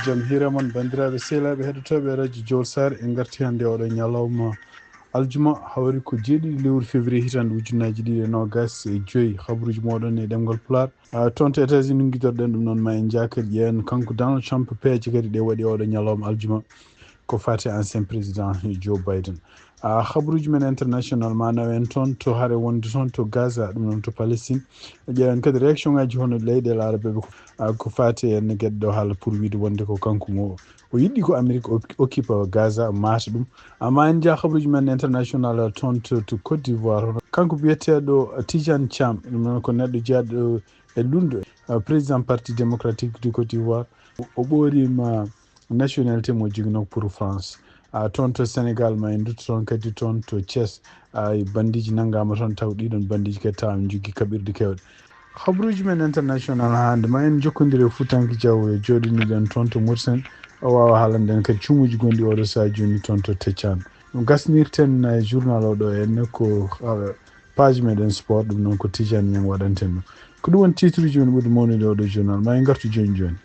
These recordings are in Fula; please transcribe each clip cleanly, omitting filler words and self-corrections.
jam hiramon bandiraɓe sehlaɓe heɗotoɓe radio jolsar en garti hannde oɗo ñalawma aljuma hawri ko jeeɗiɗi lewru février hitande ujunnaji ɗiɗi e nogas e joyyi habruji moɗon e ɗemgal pular toon to états-unis guitorɗen ɗum noon ma en jakadi ƴeewen kanko Donald Trump peeje kadi ɗe waɗi oɗo ñalawma aljuma ko fati ancien président Joe Biden habruji men international manaw en toon to haare wonde toon to Gaza ɗum noon to Palestine ƴeewen kadi réaction ngaji hono leyɗele arabeɓe ko fati en gueɗe ɗo haala pour wiide wonde ko kanko mo o yiɗɗi ko Amérique occupe Gaza mata ɗum amma en jaa habruji men international toon to Côte d'Ivoire kanko biyeteɗo Tidiane Thiam ɗum noon ko neɗɗo jeeyaɗo e lundo président parti démocratique du Côte d'Ivoire o ɓoorima nationalité mo jogino pour France toon to Sénégal ma en dutto toon kadi toon to Thiès bandiji nanggama toon taw ɗiɗon bandiji kadi taw en jogui kaɓirɗe kewɗe habruji men international hande ma en jokkodiri e Foutanki Diaw e joɗiniɗen toon to Mauritanie o wawa haalanden kadi cuumuji gonɗi oɗo saha joni toon to Teccan ɗum gasnirten journal oɗo enne ko page meɗen sport ɗum noon ko Tidiane Niang waɗanten ɗum ko ɗum woni titre uji men ɓuuri mawnude oɗo journal ma en gartu joni joni.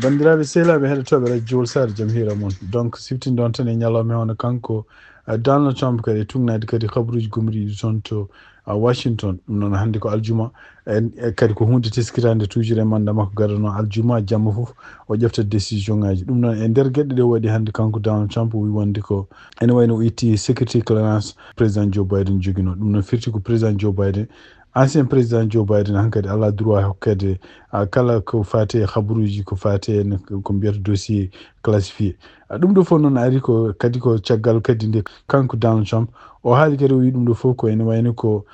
bandiraɓe sehlaɓe heɗotoɓe radio jolsar jaam hira moon donc siftinde on tan e ñalawma hono kanko Donald Trump kadi tugnade kadi habruji gomriɗi toon to Washington ɗum noon hannde ko aljuma kadi ko hunde teskitade toujours e manda makko gadano aljuma jamma foof o ƴefta décision ngaji ɗum noon e nder gueɗɗe ɗe waɗi hannde kanko Donald Trump wi wonde ko ene wayno o itti security clearance président Joe Biden joguino ɗum noon firti ko président Joe Biden ancien président Joe Biden hankadi ala droit hokkede kala ko fati e habruji ko fati en ko mbiyata dossier classifié ɗum ɗo fof noon ari ko kadi ko caggal kadi nde kanko Donald Trump o haali kadi o wi ɗum ɗo fof ko ene wayno ko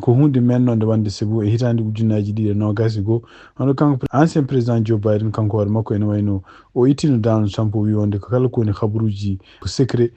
ko hunde mennode wande sabu e hitande ujunnaji ɗiɗi e nogas e goho hono kanko ancien président Joe Biden kanko hoore makko ene wayno o ittino Donald Trump o wi wonde ko kala kowoni habruji ko secret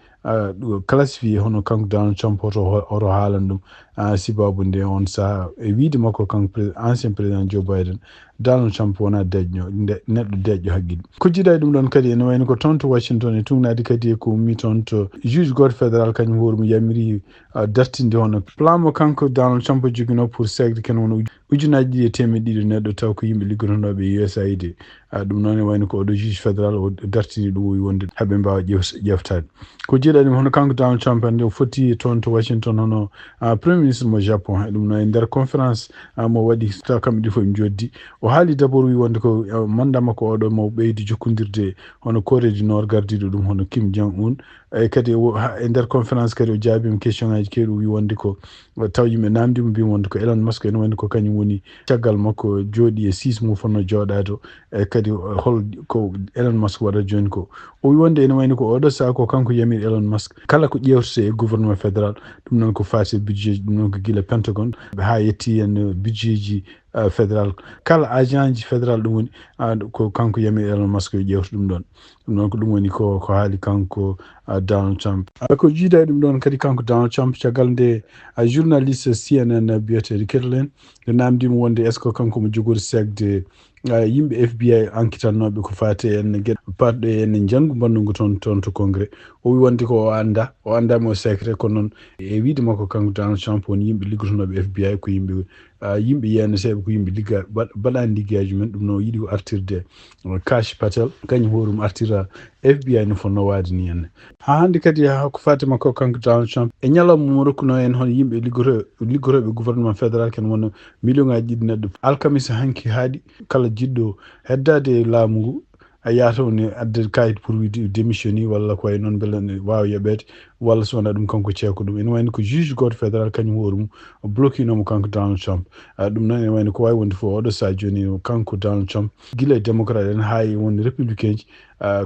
classifié hono kanko Donald Trump oto haalan ɗum sibabu nde on saaha e wiide makko kanko ancien président Joe Biden Donald Trump wona deƴƴo neɗɗo deƴƴo haqqille ko jiiɗa ɗum ɗon kadi ene wayno ko toon to Washington e tugnade kadi e ko ummi toon to juge goto fédéral kañum hoore mum yamiri dartinde hono plan mo kanko Donald Trump joguino pour segde ken wono ujunnaji ɗiɗi e temedde ɗiɗi neɗɗo taw ko yimɓe liggotonoɓe e USAID ɗum noon e wayno ko oɗo juge fédéral o dartini ɗum o wi wonde haɓe mbawa ƴeftade ko jiiɗa ɗum hono kanko Donald Trump hande o foti toon to Washington hono premier ministre mo Japon ɗum noon e nder conférence mo waɗi taw kamɓe ɗi fof ɓe joddi o haali d' abord wi wonde ko manda makko oɗo mo ɓeydi jokkodirde hono Corée du Nord gardiɗo ɗum hono Kim Jong Un e kadi e nder conférence kadi o jaabima question ngaji kewɗi o wi wonde ko taw yimɓe namdimo mbima wonde ko Elon Musk ene wayno ko kañum woni caggal makko jooɗi e 6 mo fonno jooɗade e kadi hol ko Elon Musk waɗata joni ko o wi wonde ene wayno ko oɗo saaha ko kanko yamiri Elon Musk kala ko ƴewtete e gouvernement fédéral ɗum noon ko fati budget ɗum noon ko guila Pentagon ha yetti en budget ji fédéral kala agent ji fédéral ɗum woni ko kanko yamiri Elon Musk yo ƴewta ɗum ɗon ɗum noon ko ɗum woni ko haali kanko Donald Trump ko jiida ɗum ɗon kadi kanko Donald Trump caggal nde journaliste CNN biyeteɗo Ketlen nde namdimo wonde est ce que kanko mo jogori segde yimɓe FBI enquêtannoɓe ko fati en gueɗe patɗo en janggu bandungu toon to congrès o wi wonde ko o andama o secret ko noon e wiide makko kanko Donald Trump woni yimɓe liggotonoɓe FBI ko yimɓe yenneteɓe ko yimɓe ligga baɗani liggaji men ɗum noon yiiɗi ko artirde Kash Patel kañum hoorum artira FBI no fonno waade ni henne ha hande kadi ko fati makko kanko Donald Trump e ñalawma mo rokkuno en hono yimɓe liggoroɓe gouvernement fédéral ken wona million ngaji ɗiɗi neɗɗo alkamisa hanki haaɗi kala jiɗɗo heddade laamu ngu a yaata woni adde kayit pour wiide démissionné walla ko way noon beele ne wawa yoɓede walla so wona ɗum kanko ceeko ɗum ene wayno ko juge goto fédéral kañum hoore mum o bloquinomo kanko Donald Trump ɗum noon ene wayno ko wawi wonde fof oɗo saha joni kanko Donald Trump guila e démocrate en ha e wonde républicain ji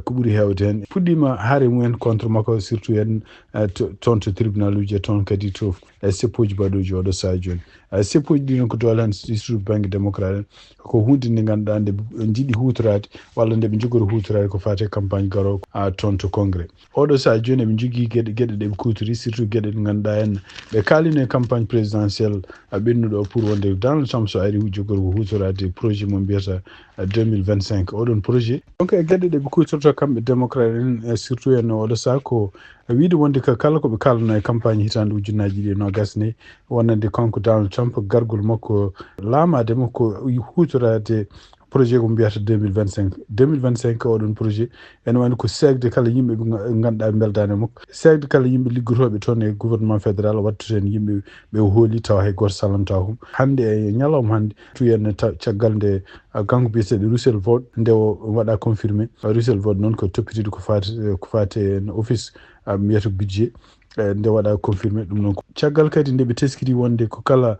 ko ɓuuri hewde hen puɗɗima haare mumen contre makko surtout en toon to tribunal uji e toon kadi to seppoji mbaɗoji oɗo saha joni seppoji ɗi noon ko dole han surtout banggue démocrate en ko hunde nde ganduɗa nde jiiɗi hutorade walla nde ɓe jogori hutorade ko fate campagne garo toon to congrès oɗo saha joni eɓe jogui gueɗe gueɗe ɗe ɓe kutori surtout gueɗe ɗe ganduɗa en ɓe kalino campagne présidentielle ɓennuɗo pour wonde Donald Trump so ari jogori ko hutorade projet mo mbiyata 2025 oɗon projet donc e gueɗe ɗe ɓe kutorto kamɓe démocrate en surtout en oɗo saa ko wiide wonde ka kala koɓe kalano e campagne hitande ujunnaji ɗi no gasne wonande kanko Donald Trump gargol makko laamademo ko hutorade projet ko mbiyata 2025 oɗon projet ene wayno ko segde kala yimɓe ɓe ganduɗa beldani makko segde kala yimɓe liggotoɓe toon e gouvernement fédéral wattu hen yimɓe ɓe hooli tawa hay goto sallamta hum hande e ñalawma hande tuyenne caggal nde kanko biyeteɗo Russell Vogt nde o waɗa confirmé Russell Vogt noon ko toppitiɗo ko fate en office mbiyata budget nde waɗa confirmé ɗum noon caggal kadi nde ɓe teskiri wonde ko kala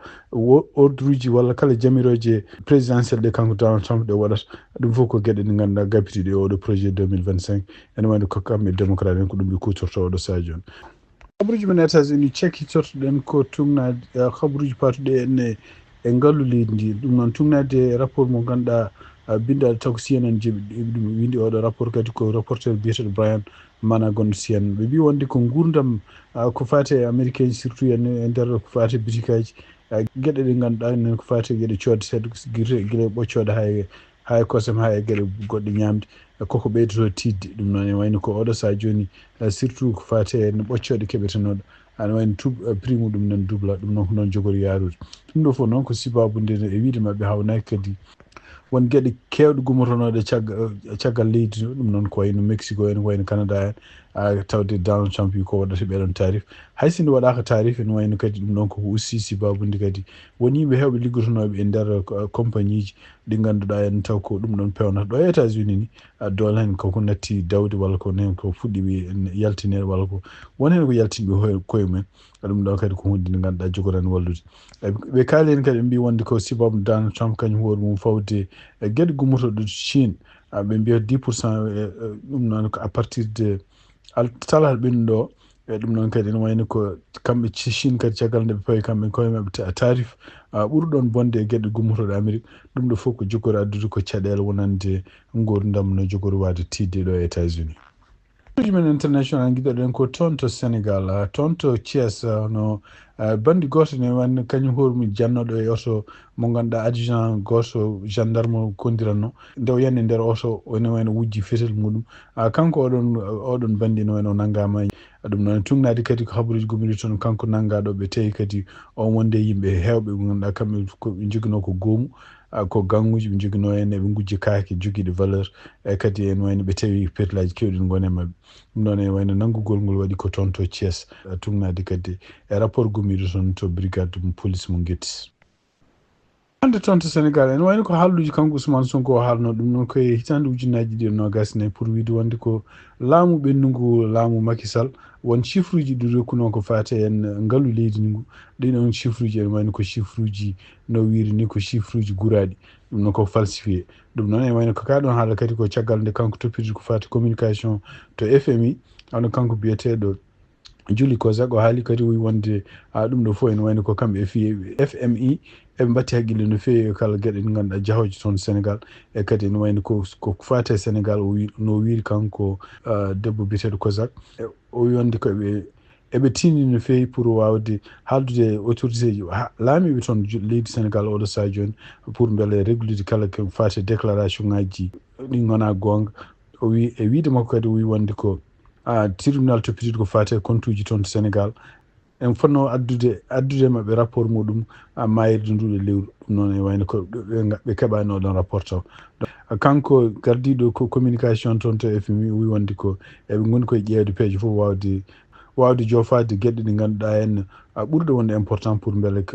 ordre uji walla kala jamiroje présidentiel ɗe kanko Donald Trump ɗe waɗata ɗum fof ko gueɗe ɗe ganduɗa gabitiɗe oɗo projet 2025 ene wayno ko kamɓe démocrate en ko ɗum ɓe kutorto oɗo saha joni habruji men États-Unis cekkitortoɗen ko tugnade habruji patuɗe enne e ngallu leydi ndi ɗum noon tugnade rapport mo ganduɗa bindaɗo taw ko CNN jeeɓi ɗum windi oɗo rapport kadi ko rapporteur biyeteɗo Brian mana gonɗo CNN ɓe mbi wonde ko gurdam ko fate américain surtout e nder ko fate butikaji gueɗe ɗe ganduɗa nen ko fate gueɗe codde tedde guila ɓoccode hay kosam ha e gueɗe goɗɗe ñamde koko ɓeydoto tidde ɗum noon e wayno ko oɗo saha joni surtout ko fate no ɓoccode keɓetenoɗo ana wayno prix muɗum nan dubla ɗum noon ko noon jogori yarude ɗum ɗo fof noon ko sibabude e wiide mabɓe hawnaki kadi won gueɗe kewɗe gummotonoɗe caggal leydi to ɗum noon ko wayno Mexico en ko wayno Canada en tawde Donald Trump wi ko waɗata ɓeɗon tarif hay sinno waɗaka tarif ene wayno kadi ɗum noon koko ussi sibabude kadi won yimɓe hewɓe liggotonoɓe e nder compagnie ji ɗi ganduɗa en taw ko ɗum ɗon pewnata ɗo e États-Unis ni dole hen koko natti dawde walla ko nen ko fuɗɗi yaltinede walla ko won hen ko yaltinɓe koye mumen ɗum ɗo kadi ko hunde nde ganduɗa jogorani wallude ɓe kaali hen kadi ɓe mbi wonde ko sibabu Donald Trump kañum hoore mum fawde gueɗe gummotoɗo Chine ɓe mbiya 10% ɗum noon ko à partir de tala ɓennuɗo ɗum noon kadi ene wayno ko kamɓe Chine kadi caggal nde ɓe pawi kamɓe koye mabɓe tarif ɓurɗon bonde e gueɗe gummotoɗe Amérique ɗum ɗo fof ko jogori addude ko caɗele wonande gurdam no jogori wade tidde ɗo e États-Unis men international guiɗoɗen ko toon to Sénégal toon to Thiès no bandi goto ne wanno kañum hoore mum jannoɗo e oto mo ganduɗa adjudant goto gendarme kondiranno nde o yani nder oto ene wayno wujji fetel muɗum kanko oɗon bandi ne wayno nanggama ɗum noon tugnade kadi ko habaruji gomiri toon kanko nanggaɗo ɓe tawi kadi on wonde yimɓe hewɓe ɓe ganduɗa kamɓe koɓe joguino ko goomu ko ganguji ɓe joguino hen eɓe gujji kaake joguiɗe valeur e kadi en wayno ɓe tawi perlaji kewɗi gone mabɓe ɗum noon e wayno nanggugol ngol waɗi ko toon to Thiès tugnade kadi e rapport gommiɗo toon to brigade police mo Guetti hande toon to Sénégal ene wayno ko haalluji kanko Ousmane Sonko o haalno ɗum noon koye hitande ujunnaji ɗi nogas nayyi pour wiide wonde ko laamu ɓennugu laamu Macky Sall won chiffre uji ɗi rokkuno ko fate en ngaalu leydi ndi ngu ɗin on chiffre uji ene wayno ko chiffre uji no wiiri ni ko chiffre uji guraɗi ɗum noon ko falsifié ɗum noon ene wayno ko kaɗon haala kadi ko caggal nde kanko toppiti ko fate communication to FMI ano kanko biyeteɗo Julie Kozak o haali kadi wi wonde ɗum ɗo fof ene wayno ko kamɓe FMI eɓe mbatti haqqille no feewi kala gueɗe ɗe ganduɗa jahoje toon Sénégal e kadi ene wayno ko fate Sénégal no wiiri kanko debbo biyeteɗo Kozak o wi wonde ko eɓe tini no feewi pour wawde haaldude autorité ji laamiɓe toon leydi Sénégal oɗo saha joni pour beele réglude kala ko fate déclaration ngaji ɗi gona gonga o wi e wiide makko kadi o wi wonde ko tribunal toppitiɗo ko fate compte uji toon to Sénégal en fonno addude mabɓe rapport muɗum mayirde nduɗo lewru ɗum noon e wayno ko ɓe keɓani oɗon rapport taw kanko gardiɗo ko communication toon to FMI wi wonde ko eɓe goni koye ƴeewde peeje fof wawde jofade gueɗe ɗe ganduɗa en ɓurɗo wonde important pour beele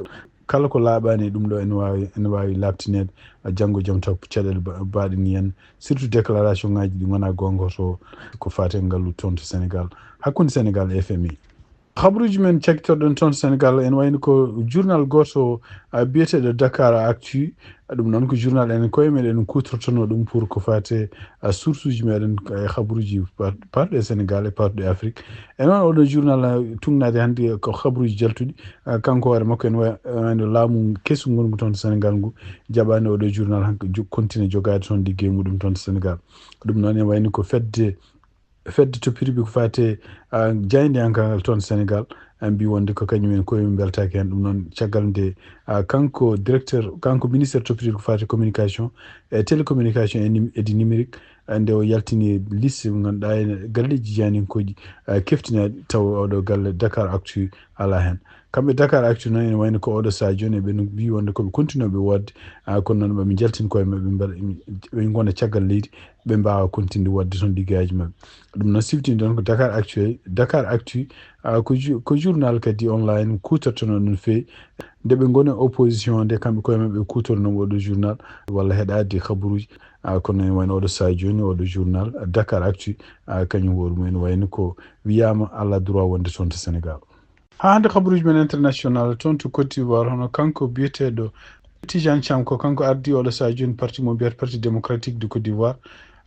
kala ko laaɓani e ɗum ɗo ene wawi labtinede janggo jaam taw caɗele baɗe ni hen surtout déclaration ngaji ɗi gona gonga to ko fate ngallu toon to Sénégal hakkude Sénégal e FMI habruji men cakkitorɗen toon Sénégal en wayno ko journal goto biyeteɗo Dakar Actu ɗum noon ko journal enen koye meɗen kutortono ɗum pour ko fate source uji meɗen e habruji parɗo e Sénégal e parɗo e Afrique e noon oɗo journal tugnade hannde ko habruji jaltuɗi kanko hoore makko en wayno laamu kesu gongu toon to Sénégal ngu jaɓani oɗo journal hanko continue jogade toon ligguey muɗum toon to Sénégal ɗum noon en wayno ko fedde fedde toppiriɓe ko fate jayde enkangal toon Sénégal mbi wonde ko kañumen koyemin beltaki hen. ɗum noon caggal nde kanko directeur kanko ministére toppitiɗo ko fate communication e télécommunication e du numérique nde o yaltini liste mo ganduɗa ene galleji janinkoji keftinaɗi taw oɗo galle Dakar Actu ala hen. kamɓe Dakar Actu noon ene wayno ko oɗo saha joni eɓe mbi wonde koɓe continue ɓe wodde kono noon ɓe jaltin koye mabɓe mbaɗa ɓe gona caggal leydi ɓe mbawa continue wadde toon liggueyaji mabɓe. ɗum noon siftini ɗon ko Dakar Actu ko journal kadi online kutortono no fewi nde ɓe goni opposition nde kamɓe koye mabɓe kutornomo oɗo journal walla heɗade habaruji kono ene wayno oɗo saha joni oɗo journal Dakar Actu kañum hoore mum ene wayno ko wiyama ala droit wonde toon to Sénégal. ha hande habaruji men international toon to Côte d'Ivoire hono kanko biyeteɗo Tidiane Thiam ko kanko ardi oɗo saha joni parti mo mbiyata parti démocratique de Côte d'Ivoire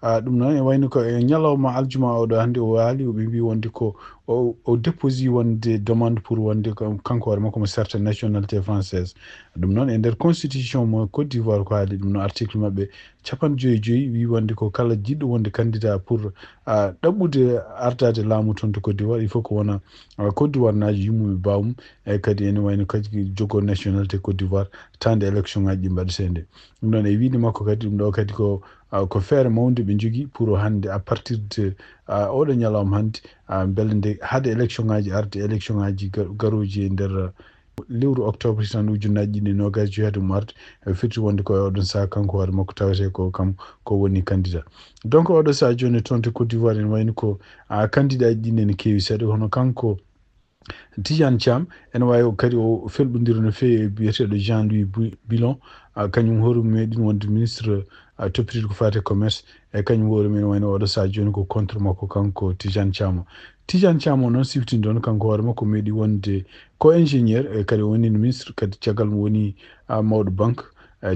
ɗum noon e wayno ko e ñalawma aljuma oɗo hannde o waali oɓe mbi wonde ko o déposi wonde demande pour wonde kanko hoore makko mo certain nationalité française. ɗum noon e nder constitution mo Côte d'Ivoire ko haali ɗum noon article maɓɓe 55 wi wonde ko kala jiɗɗo wonde candidat pour ɗaɓɓude ardade laamu toon to Côte d'Ivoire il faut ko wona Côte d'Ivoire naji yummuɓe bawmum e kadi ene wayno kadi jogo nationalité Côte d'Ivoire tande élection ngaji ɗi mbaɗetende. ɗum noon e wiide makko kadi ɗum ɗo kadi ko feere mawde ɓe jogui pour hande à partir de oɗo ñalawma hande beele nde haade élection ngaji arde élection ngaji garoji e nder lewru octobre tan ujunnaji ɗiɗi nogas jeeyede mo arde firti wonde koye oɗon saaha kanko hoore makko tawete ko woni candidat. donc oɗo saaha joni toon to Côte d'Ivoire en wayno ko candidat ji ɗi nene keewi seeɗa hono kanko Tidiane Thiam ene wawi kadi o felɓodira no fewi e biyeteɗo Jean-Louis Bilon kañum hoore mum meɗin wonde ministre toppitiɗo ko fate commerce e kañum hoore mum ene wayno oɗo saaha joni ko contre makko kanko Tidiane Thiam o noon siftini ɗon kanko hoore makko meeɗi wonde ko ingénieur e kadi o woni ministre kadi caggal mo woni mawɗo banque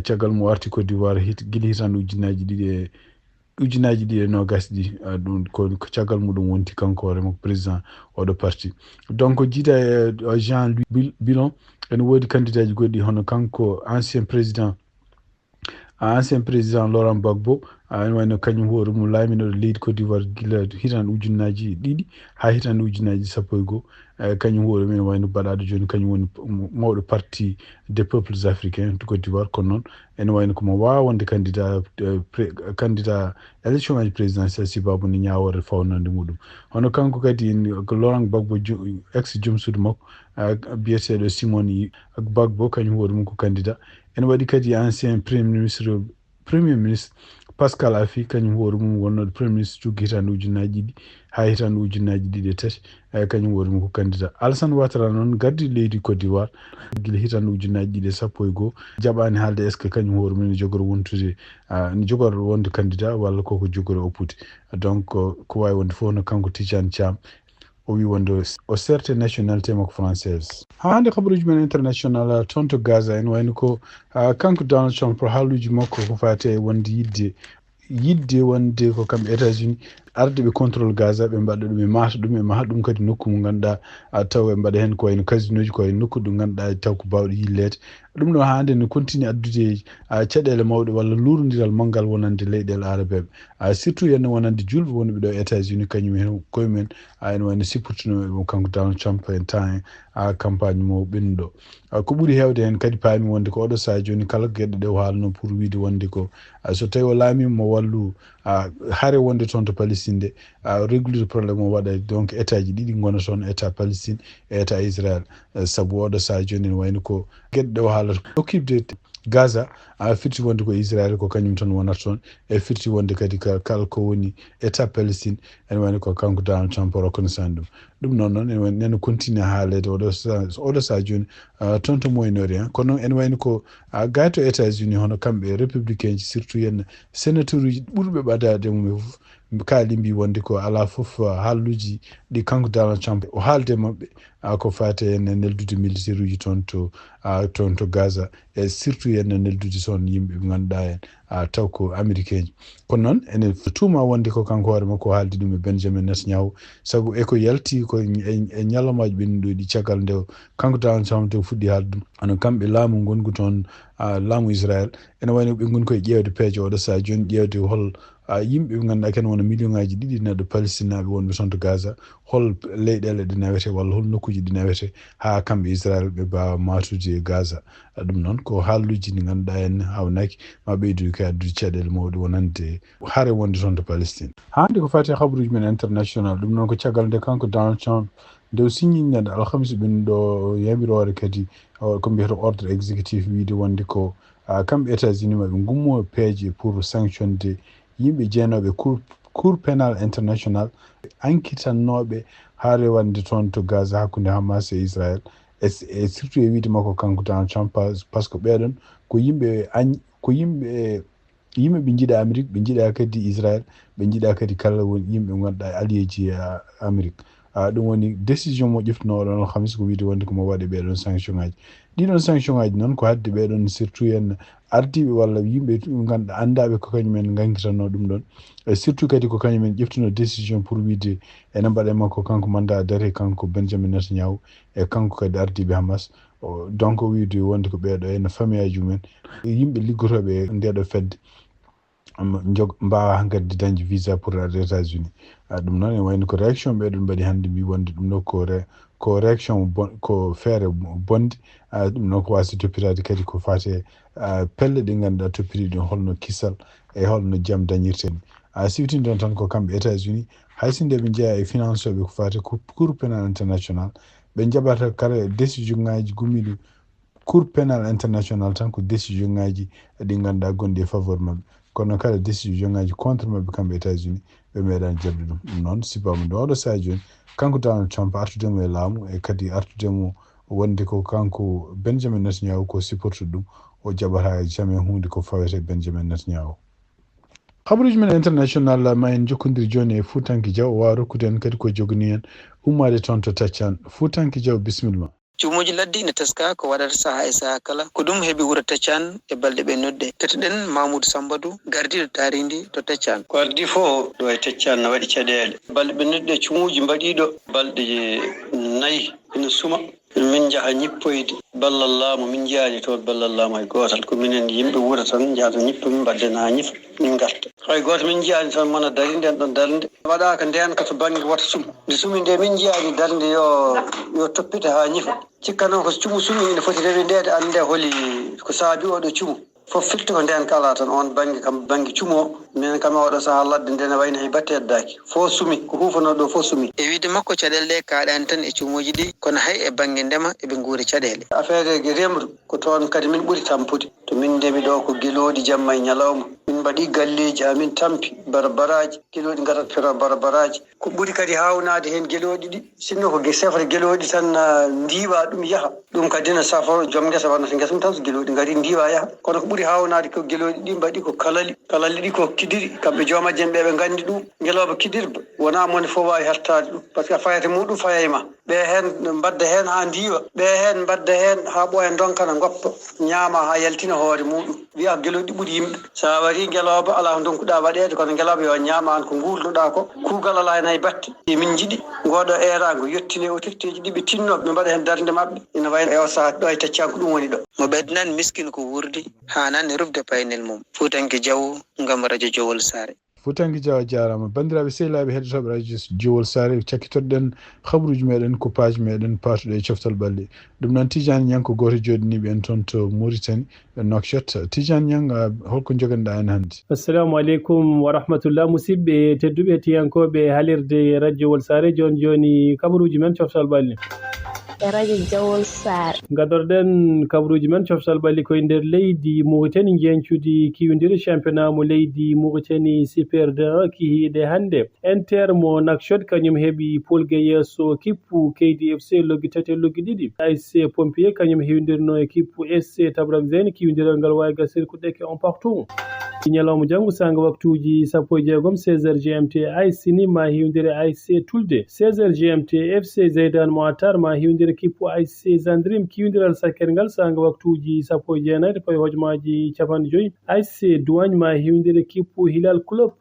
caggal mo warti Côte d'Ivoire guila hitande ujunnaji ɗiɗi e nogas ɗi ɗum ko caggal muɗum wonti kanko hoore makko président oɗo parti. donc jiida e Jean-Louis Bilon ene woodi candidat ji goɗɗi hono kanko ancien président Laurent Gbagbo ene wayno kañum hoore mum laaminoɗo leydi Côte d'Ivoire gila hitande ujunnaji ɗiɗi ha hitande ujunnaji 11 kañum hoore mum ene wayno baɗaɗo joni kañum woni mawɗo parti des peuples africains to Côte d'Ivoire kono noon ene wayno komo wawa wonde candidat élection ngaji présidentiel si babu ni ñawore fawnande muɗum. hono kanko kadi ko Laurent Gbagbo ex joom suudu makko biyeteɗo Simone Gbagbo kañum hoore mum ko candidat. ene waɗi kadi ancien premier ministre Pascal Affi kañum hoore mum wonnoɗo premier ministre cuggi hitande ujunnaji ɗiɗi ha hitande ujunnaji ɗiɗi e tati kañum hoore mum ko candidat. Alassane Ouattara noon gardi leydi Côte d'Ivoire guila hitande ujunnaji ɗiɗi e 11 jaɓani haalde est ce que kañum hoore mum ne jogoro wonde candidat walla koko jogori oppude. donc ko wawi wonde fof no kanko Tidiane Thiam o wi wonde o certe nationalité makko française. ha hande habaruji men international toon to Gaza en wayno ko kanko Donald Trump pour haaluji makko ko fate e wonde yidde wonde ko kamɓe États-Unis arde ɓe contrôle Gaza ɓe mbaɗa ɗum ɓe mata ɗum ɓe maha ɗum kadi nokku mo ganduɗa taw ɓe mbaɗa hen ko wayno casino ji ko wayno nokku ɗum ganduɗa taw ko bawɗo yillede. ɗum ɗo hande ne continue addude caɗele mawɗe walla lurodiral manggal wonande leyɗele arabeɓe surtout henna wonande julɓe wonɓe ɗo États-Unis kañum hen koyemumen ene wayno sippurtinoɓe kanko Donald Trump en temps campagne mo ɓennuɗo ko ɓuuri hewde hen kadi paami wonde ko oɗo saaha joni kala gueɗe ɗe o haalno pour wiide wonde ko so tawi o laamima mo wallu haare wonde toon to Palestine de réglude probléme o waɗa donc état ji ɗiɗi gona toon état Palestine e état Israël saabu oɗo saaha joni ne wayno ko gueɗe ɗe o haalata occupde Gaza firti wonde ko Israël ko kañum tan wonata toon e firti wonde kadi kala ko woni état Palestine ene wayno ko kanko Donald Trump reconnaissant ɗum noon ene continue haalede oɗo saaha joni toon to Moyen-Orient kono noon ene wayno ko gayto États-Unis hono kamɓe républicain ji surtout yenna sénateur uji ɓurɓe ɓadade mum fof kaali mbi wonde ko ala fof haalluji ɗi kanko Donald Trump o haalde mabɓe ko fate ene neldude militaire uji toon to Gaza e surtout ene neldude toon yimɓe ɓe ganduɗa hen taw ko américain ji kono noon ene tuuma wonde ko kanko hoore makko haaldi ɗum e Benjamin Netanyahu saabu eko yalti ko e ñalawmaji ɓennuɗo ɗi caggal nde kanko Donald Trump te fuɗɗi haalde ɗum hono kamɓe laamu gongu toon laamu Israël ene wayno ɓe goni koye ƴeewde peeje oɗo saaha joni ƴeewde hol yimɓe ɓe ganduɗa ken wona million ngaji ɗiɗi neɗɗo palestinaɓe wonɓe toon to Gaza hol leyɗele ɗe nawete walla hol nokkuji ɗi nawete ha kamɓe Israël ɓe mbawa matude Gaza. ɗum noon ko haaluji ɗi ganduɗa en hawnaki ma ɓeydude ko addude caɗele mawɗe wonande haare wonde toon to Palestine. hande ko fati habaruji men international ɗum noon ko caggal nde kanko Donald Trump nde signinde alhamis ɓen ɗo yamirore kadi ko mbiyata ordre exécutif wiide wonde ko kamɓe États-Unis maɓe gummo peeje pour sanctionde yimɓe jeenoɓe cour pénal international enquitannoɓe ha rewande toon to Gaza hakkude Hamas e Israël e surtout e wiide makko kanko Donald Trump par ce que ɓeɗon ko yimɓe ɓe jiiɗa Amérique ɓe jiiɗa kadi Israël ɓe jiiɗa kadi kala woni yimɓe ganduɗa alliéji Amérique. ɗum woni décision mo ƴeftuno oɗon alhamis ko wiide wonde komo waɗe ɓeɗon sanction ngaji. ɗiɗon sanction ngaji noon ko hadde ɓeɗon surtout en ardiɓe walla yimɓe ganduɗa andaɓe ko kañumen gankitanno ɗum ɗon e surtout kadi ko kañumen ƴeftuno décision pour wiide ene mbaɗe makko kanko mandat d'arrêt kanko Benjamin Netanyahu e kanko kadi ardiɓe Hamas donc wiide wonde ko ɓeɗo ene famille aji mumen yimɓe liggotoɓe ndeɗo fedde mbawa gaddi dañde visa pour arde États-Unis. ɗum noon e wayno ko réaction ɓeɗon mbaɗi hannde mbi wonde ɗum ɗo ko réaction ko feere bonde ɗum noon ko wasi toppitade kadi ko fate pelle ɗe ganduɗa toppiri ɗum holno kisal e holno jaam dañirte ni siftindon tan ko kamɓe États-Unis haysi nde ɓe jeeya e financeoɓe ko fate cour pénal international ɓe jaɓata kala décision ngaji gummiɗo cour pénal international tan ko décision ngaji ɗi ganduɗa gonɗi e faveur mabɓe kono kala décision ngaji contre mabɓe kamɓe États-Unis ɓe meeɗani jabde ɗum. ɗum noon sibama nde oɗo saha joni kanko Donald Trump artudemo e laamu e kadi artudemo wonde ko kanko Benjamin Netanyahu ko supportude ɗum o jaɓata jamais hunde ko fawete Benjamin Netanyahu. habaruji men international ma en jokkodiri joni e Fuutanke Diaw o wawa rokkude en kadi ko jogani en ummade toon to Taccan. Fuutanke Diaw bisimilla. Cuumuji laddi ne teska ko waɗata saha e saha kala ko ɗum heeɓi wuro Taccan e balɗe ɓe nodde kettoɗen Mamoudou Sambadou gardiɗo taaridi to Taccan. Ko ardi fof ɗo e Taccan ne waɗi caɗele balɗe ɓe nodde cuumuji mbaɗiɗo balɗe 4 ina suma min jaha ñippoyde ballal laamu min jaani toon ballal laamu hay gootal ko minen yimɓe wuro tan jahata ñippo min mbadden ha ñifa min garta hay gooto min jiyaani tan mona dari nden ɗon darde waɗaka ndenka to baŋnge wata sum nde sumi nde min jiyaani darde yo toppite ha ñifa cikka noon ko cumu sumi ine foti rewi ndede ande holi ko saabi oɗo cumu fof firti ko nden kala tan on baŋnge kam baŋnge cumu o min kam oɗo saha ladde ndene wayno hay batte eddaki fof sumi ko hufano ɗo fof sumi e wiide makko caɗele ɗe kaaɗani tan e cumuji ɗi kono hay e baŋnge ndema eɓe guuri caɗele affaire remru ko toon kadi min ɓuuri tampude to min ndemi ɗo ko gueloɗi jamma e ñalawma min mbaɗi galleji ha min tampi barbaraji gueloɗi garat fera barbaraji ko ɓuuri kadi hawnade hen gueloɗi ɗi sinno ko sefre gueloɗi tan ndiwa ɗum yaaha ɗum kadi ne safaro joom guesa wannata guesa mum tan so gueloɗi gari ndiwa yaaha kono ko ɓuuri hawnade ko gueloɗi ɗi mbaɗi ko kalali ɗi ko kidiri kamɓe joomajjen ɓe gandi ɗum gueloɓe kidirɓe wona moni fof wawi hettade ɗum par ce que fayata muɗum fayayma ɓe hen mbadda hen ha ndiwa ɓe hen mbadda hen ha ɓooya donkana goppa ñaama ha yaltina hoore muɗum wiya gueloɗi ɓuuri yimɓe sa wari gueloɓe ala ko donkuɗa waɗede kono gueloɓe yo ñaama an ko gurduɗa ko kuugal ala hen hay batte min jiiɗi ngoɗo erago yettine autorité ji ɗi ɓe tinnoɓe ɓe mbaɗa hen darde mabɓe ina wayno e o saaha ɗo e Taccan ko ɗum woni ɗo mo ɓednan miskin ko wurdi hananne rufde paynel mum. Fuutanke Diaw ngam radio Jowol Sare. Fuutanke Diaw jarama bandiraɓe sehilaɓe heɗotoɓe radio Jowol Sare cakkitoɗen habaruji meɗen ko page meɗen patuɗo e coftal balɗe ɗum noon Tidiane Niang ko goto joɗiniɓe en toon to Mauritanie Nouakchott. Tidiane Niang holko joganɗa en hannde? Assalamu aleykum wa rahmatullah musidɓe tedduɓe hettiyankoɓe haalirde radio Jowol Sare joni kabaruji men coftal balɗe e radio Jowol Sare. Gadorɗen kabaruji men coftal balɗe koye nder leydi Mauritanie jencude kiwidiri championnat mo leydi Mauritanie Super 2 kihiɗe hannde Inter mo Nouakchott kañum heeɓi polgue yesso kippu KDFC loggi tati loggi ɗiɗi ASC Pompier kañum heewidirno e kippu SC Tabrak kiwidiral ngal wawi gasir ko ɗeke on partout ñalawma janngo sanga waktuji 16 16h GMT ASC ni ma hiwdire ASC Tulde 16h GMT FC Zeydan mo Atar ma hiwdire kippu ASC Zandrim kiwidiral sakker ngal sanga waktuji 19 paye hojmaji 50 ASC Douagne ma hiwdire kippu Hilal Club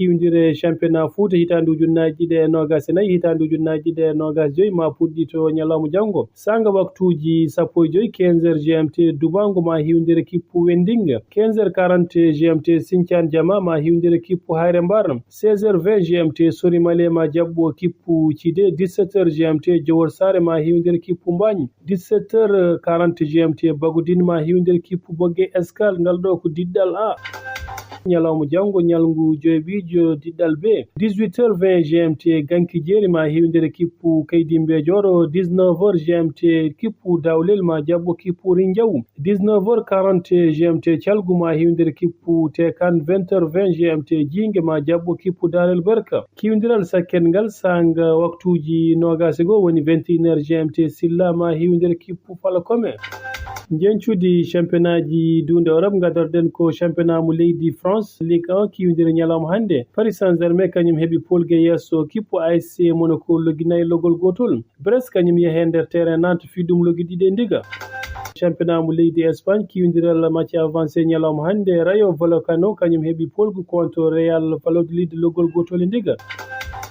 kiwindire championnat foot hitandu ujunnaji ɗe nogas e 4 hitandu ujunnaji ɗe nogas joyi ma puɗɗi to ñalawma janngo sanga waktuji sappo e joyi 15h GMT dubango ma hiwdire kippu wendinga 15h40 GMT Sinthiane Diama ma hiwdire kippu hayre mbar 16h20 GMT Sorimale ma jabbo kippu cide 17h GMT Jowor Sare ma hiwdire kippu Mbagni 17h40 GMT Bagoudine ma hiwdire kippu Bogge Escale ngal ɗo ko diddal A ñalawma janngo ñalngu joyɓijo diɗɗal B 18h20 GMT Ganki Jeeri ma hiwdire kippu Kaydimbe Joro 19h GMT kippu Dawlel ma jabbo kippu Rindiaw 19h40 GMT Thialgu ma hiwdire kippu Tekan 20h20 GMT Jingue ma jabbo kippu Darel Berka kiwdiral sakken ngal sanga waktuji nogas e go woni 21h GMT Silla ma hiwdire kippu Falakome jencude championnat ji dunde Europe gadarden ko championnat mo leydi France Ligue 1 kiwdire ñalawma hande Paris Saint-Germain kañum heɓi polgue yesso kippo ASC Monaco loginayi logol gotol Brest kañum yehe nder terrain Nantes fi ɗum logui ɗiɗi ndiga championnat mo leydi Espagne kiwdiral match avancé ñalawma hande Rayo Vallecano kañum heɓi polgue contre Real Valladolid logol gotol e ndiga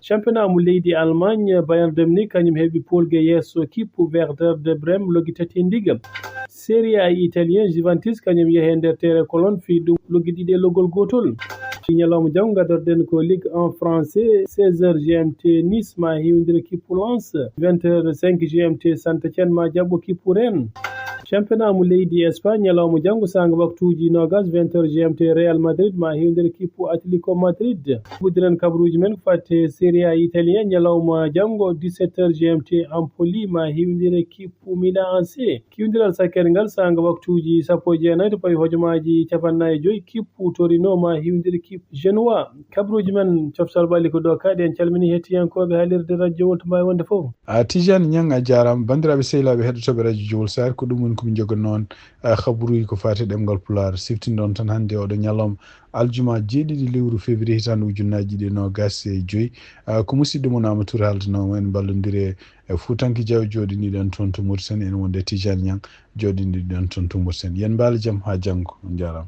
championnat mo leydi Allemagne Bayern de Munich kañum heɓi polgue yesso kippo Werder de Brême logui tati e ndiga Serie A italien Juventus kañum yehe nder terre Cologne fi ɗum loggi ɗiɗi e loggol gotol ñalawma jam gadorɗen ko Ligue 1 français 16h GMT Nice ma hiwdire kippu Lens 20h05 GMT Saint-Étienne ma jabbo kippu Rennes championnat mo leydi Espagne ñalawma janngo sanga waktuji nogas 20h GMT Real Madrid ma hiwdire kippu Atlético Madrid buddiren kabaruji men ko fatte Serie A italien ñalawma janngo 17h GMT Empoli ma hiwdire kippu Milan AC kiwdiral sakkere ngal sanga waktuji sappo e jeenayi to pawi hojomaji 45 kippu Torino ma hiwdire kippu Genoa kabaruji men coftal balli ko ɗo kaaɗi en calmini hettiyankoɓe haalirde radio Wolto Mbawi wonde fof Tijani Niang a jarama bandiraɓe sehilaɓe heɗotoɓe radio Jowol Sare ko ɗum woni komi jogon noon habaruji ko fati ɗemgal Pulaar siftinɗon tan hande oɗo ñalawma aljuma 7 lewru février hitande ujunnaji ɗi nogas e joyyi ko musidɗo mon Amadou haldanoma en ballodiri e Fuutanki Diaw joɗiniɗen toon to Mauritanie en wonde Tijani Niang joɗiniɗen toon to Mauritanie yen mbaali jaam ha janggo on jarama